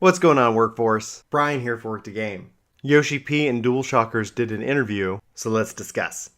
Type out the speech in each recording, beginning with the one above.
What's going on, workforce? Brian here for AGAGaming. Yoshi-P and DualShockers did an interview, so let's discuss.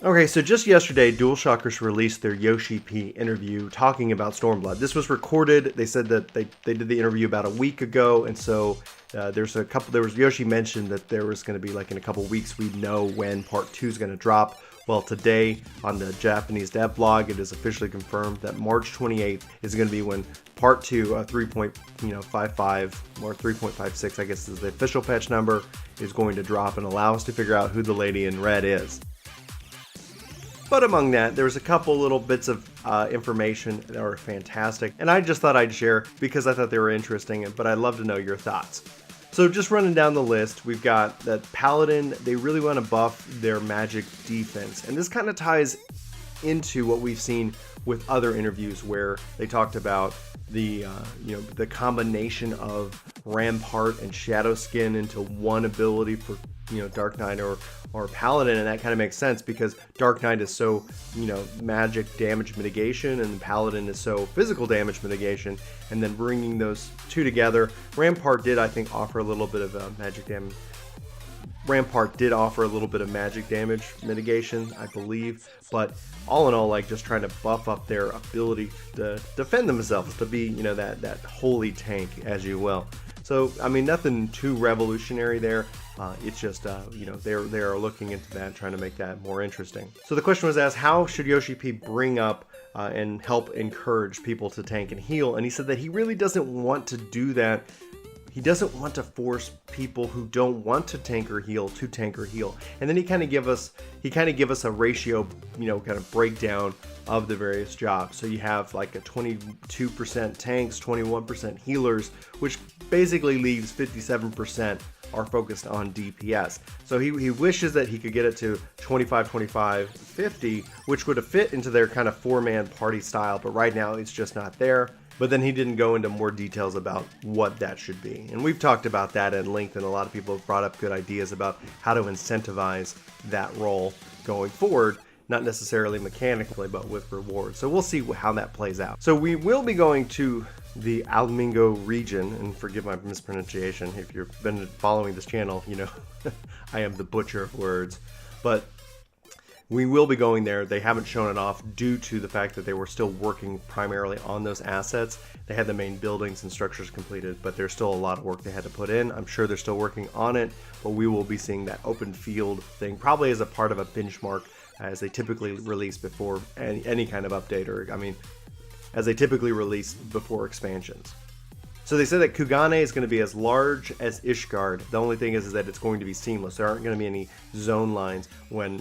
Okay, so just yesterday, DualShockers released their Yoshi-P interview talking about Stormblood. This was recorded. They said that they did the interview about a week ago, and so Yoshi mentioned that there was going to be, like, in a couple weeks, we'd know when Part 2 is going to drop. Well, today on the Japanese dev blog, it is officially confirmed that March 28th is going to be when Part 2 of 3.55 or 3.56, I guess is the official patch number, is going to drop and allow us to figure out who the lady in red is. But among that, there's a couple little bits of information that are fantastic, and I just thought I'd share because I thought they were interesting, but I'd love to know your thoughts. So just running down the list, we've got that Paladin, they really want to buff their magic defense. And this kind of ties into what we've seen with other interviews where they talked about the combination of Rampart and Shadow Skin into one ability for Dark Knight or Paladin, and that kind of makes sense because Dark Knight is so magic damage mitigation and Paladin is so physical damage mitigation, and then bringing those two together. Rampart did, I think, offer a little bit of magic damage. Rampart did offer a little bit of magic damage mitigation, I believe, but all in all, like, just trying to buff up their ability to defend themselves, to be, that holy tank, as you will. So, I mean, nothing too revolutionary there. It's just, they are looking into that, trying to make that more interesting. So the question was asked, how should Yoshi-P bring up and help encourage people to tank and heal? And he said that he really doesn't want to do that. He doesn't want to force people who don't want to tank or heal to tank or heal. And then he kind of give us a ratio, kind of breakdown of the various jobs. So you have like a 22% tanks, 21% healers, which basically leaves 57% are focused on DPS. So he wishes that he could get it to 25, 25, 50, which would have fit into their kind of four-man party style, but right now it's just not there. But then he didn't go into more details about what that should be. And we've talked about that at length, and a lot of people have brought up good ideas about how to incentivize that role going forward, not necessarily mechanically, but with rewards. So we'll see how that plays out. So we will be going to the Almingo region, and forgive my mispronunciation, if you've been following this channel, I am the butcher of words. But we will be going there. They haven't shown it off due to the fact that they were still working primarily on those assets. They had the main buildings and structures completed, but there's still a lot of work they had to put in. I'm sure they're still working on it, but we will be seeing that open field thing probably as a part of a benchmark, as they typically release before any kind of update, or as they typically release before expansions. So they said that Kugane is going to be as large as Ishgard. The only thing is that it's going to be seamless. There aren't going to be any zone lines when,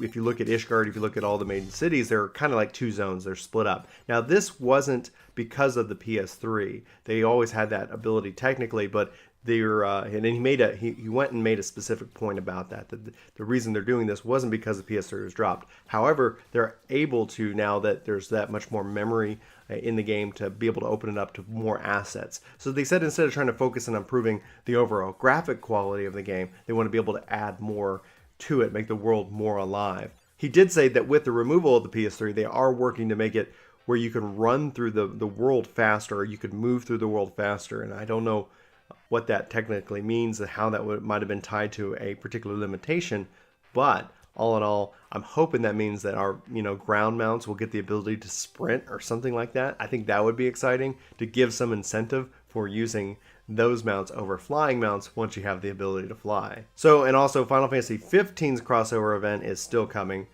if you look at Ishgard, if you look at all the main cities, they're kind of like two zones. They're split up. Now, this wasn't because of the PS3. They always had that ability technically, but and he went and made a specific point about that the reason they're doing this wasn't because the PS3 was dropped. However, they're able to, now that there's that much more memory in the game, to be able to open it up to more assets. So they said instead of trying to focus on improving the overall graphic quality of the game, they want to be able to add more to it, make the world more alive. He did say that with the removal of the PS3, they are working to make it where you can run through the world faster, or you could move through the world faster, and I don't know what that technically means and how that might have been tied to a particular limitation, but all in all, I'm hoping that means that our ground mounts will get the ability to sprint or something like that. I think that would be exciting to give some incentive for using those mounts over flying mounts once you have the ability to fly. So, and also Final Fantasy XV's crossover event is still coming.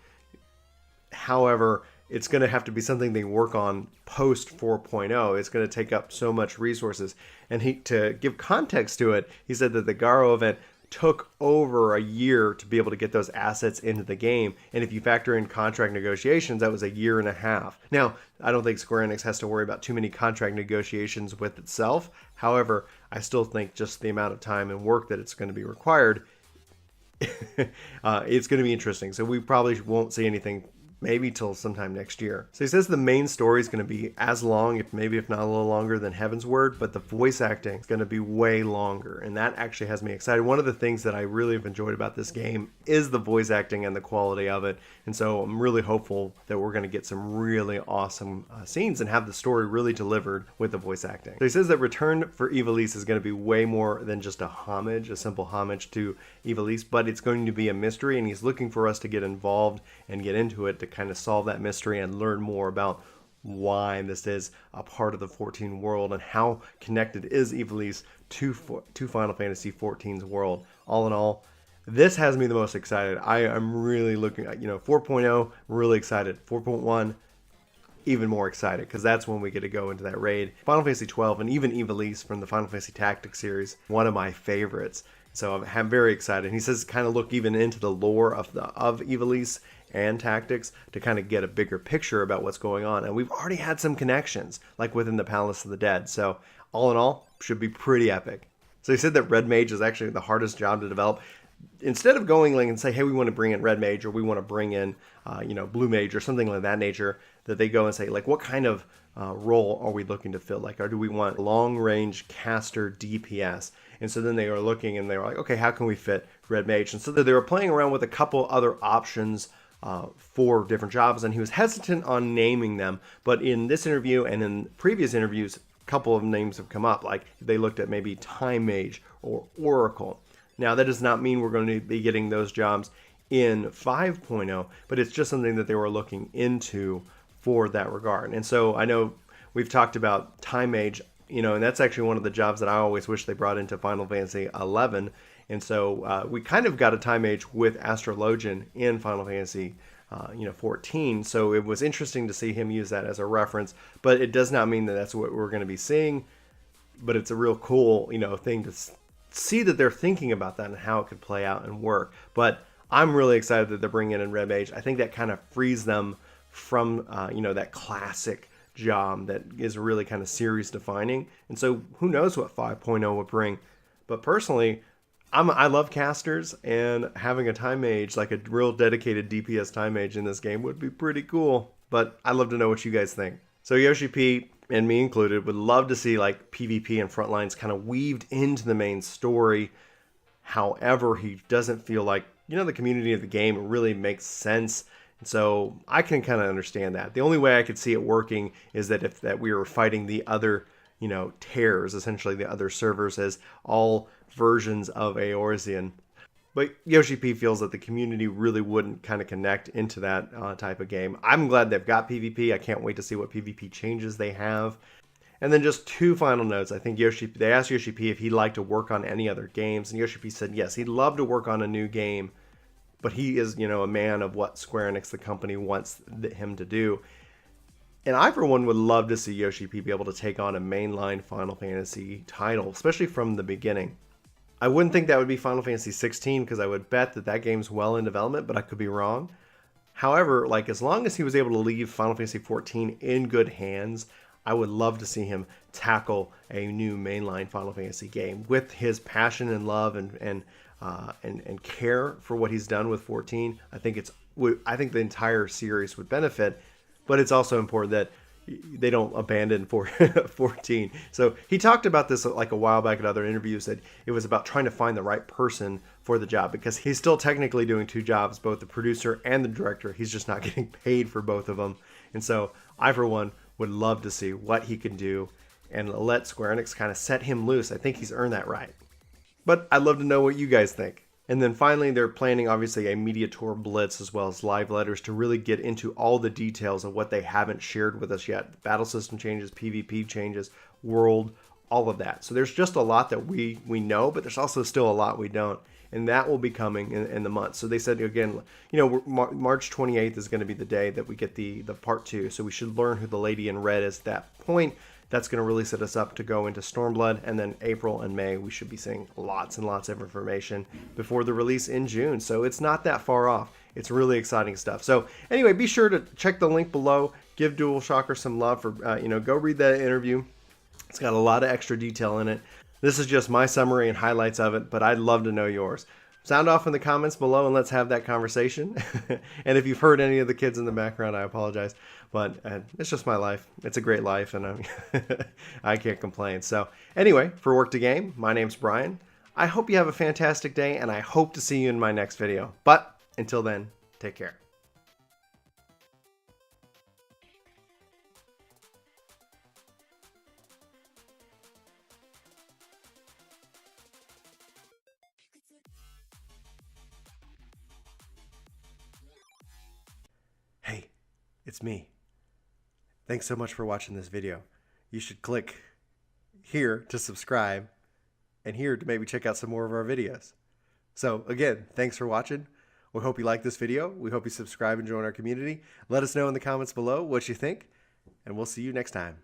However, it's going to have to be something they work on post 4.0. It's going to take up so much resources. And to give context to it, he said that the Garo event took over a year to be able to get those assets into the game. And if you factor in contract negotiations, that was a year and a half. Now, I don't think Square Enix has to worry about too many contract negotiations with itself. However, I still think just the amount of time and work that it's going to be required, it's going to be interesting. So we probably won't see anything maybe till sometime next year. So he says the main story is going to be as long, if not a little longer than Heaven's Word, but the voice acting is going to be way longer, and that actually has me excited. One of the things that I really have enjoyed about this game is the voice acting and the quality of it, and so I'm really hopeful that we're going to get some really awesome scenes and have the story really delivered with the voice acting. So he says that Return for Ivalice is going to be way more than just a simple homage to Ivalice, but it's going to be a mystery, and he's looking for us to get involved and get into it to kind of solve that mystery and learn more about why this is a part of the 14 world and how connected is Ivalice to Final Fantasy 14's world. All in all, this has me the most excited. I am really looking at, 4.0, really excited. 4.1, even more excited, because that's when we get to go into that raid. Final Fantasy 12 and even Ivalice from the Final Fantasy Tactics series, one of my favorites. So I'm very excited. He says kind of look even into the lore of Ivalice and Tactics to kind of get a bigger picture about what's going on. And we've already had some connections, like within the Palace of the Dead. So all in all, should be pretty epic. So he said that Red Mage is actually the hardest job to develop. Instead of going and say, hey, we want to bring in Red Mage, or we want to bring in, Blue Mage or something like that nature, that they go and say, like, what kind of role are we looking to fill? Like, or do we want long-range caster DPS? And so then they were looking and they were like, okay, how can we fit Red Mage? And so they were playing around with a couple other options for different jobs, and he was hesitant on naming them. But in this interview and in previous interviews, a couple of names have come up. Like they looked at maybe Time Mage or Oracle. Now, that does not mean we're going to be getting those jobs in 5.0, but it's just something that they were looking into for that regard. And so I know we've talked about Time Mage, and that's actually one of the jobs that I always wish they brought into Final Fantasy 11. And so we kind of got a Time Mage with Astrologian in Final Fantasy 14. So it was interesting to see him use that as a reference, but it does not mean that that's what we're going to be seeing. But it's a real cool, thing to see that they're thinking about that and how it could play out and work. But I'm really excited that they're bringing in Red Mage. I think that kind of frees them from, that classic job that is really kind of series defining. And so who knows what 5.0 would bring. But personally, I love casters, and having a Time Mage, like a real dedicated DPS Time Mage in this game, would be pretty cool. But I'd love to know what you guys think. So Yoshi-P, and me included, would love to see like PvP and Frontlines kind of weaved into the main story. However, he doesn't feel like, the community of the game really makes sense. And so I can kind of understand that. The only way I could see it working is that if we were fighting the other, tears, essentially the other servers, as all versions of Eorzean. But Yoshi-P feels that the community really wouldn't kind of connect into that type of game. I'm glad they've got PvP. I can't wait to see what PvP changes they have. And then just two final notes. I think they asked Yoshi-P if he'd like to work on any other games, and Yoshi-P said yes, he'd love to work on a new game, but he is, a man of what Square Enix, the company, wants him to do. And I, for one, would love to see Yoshi-P be able to take on a mainline Final Fantasy title, especially from the beginning. I wouldn't think that would be Final Fantasy 16, because I would bet that game's well in development, but I could be wrong. However, as long as he was able to leave Final Fantasy 14 in good hands, I would love to see him tackle a new mainline Final Fantasy game with his passion and love and care for what he's done with 14. I think the entire series would benefit, but it's also important that they don't abandon 14. So he talked about this like a while back in other interviews, that it was about trying to find the right person for the job, because he's still technically doing two jobs, both the producer and the director. He's just not getting paid for both of them. And so I, for one, would love to see what he can do and let Square Enix kind of set him loose. I think he's earned that right. But I'd love to know what you guys think. And then finally, they're planning, obviously, a media tour blitz as well as live letters to really get into all the details of what they haven't shared with us yet. Battle system changes, PvP changes, world, all of that. So there's just a lot that we know, but there's also still a lot we don't. And that will be coming in the month. So they said, again, March 28th is going to be the day that we get the part 2. So we should learn who the Lady in Red is at that point. That's going to really set us up to go into Stormblood, and then April and May we should be seeing lots and lots of information before the release in June. So it's not that far off. It's really exciting stuff. So anyway, be sure to check the link below. Give DualShocker some love for go read that interview. It's got a lot of extra detail in it. This is just my summary and highlights of it, but I'd love to know yours. sound off in the comments below and let's have that conversation. And if you've heard any of the kids in the background, I apologize. But it's just my life. It's a great life, and I can't complain. So anyway, for Work to Game, my name's Brian. I hope you have a fantastic day, and I hope to see you in my next video. But until then, take care. Hey, it's me. Thanks so much for watching this video. You should click here to subscribe and here to maybe check out some more of our videos. So again, thanks for watching. We hope you like this video. We hope you subscribe and join our community. Let us know in the comments below what you think, and we'll see you next time.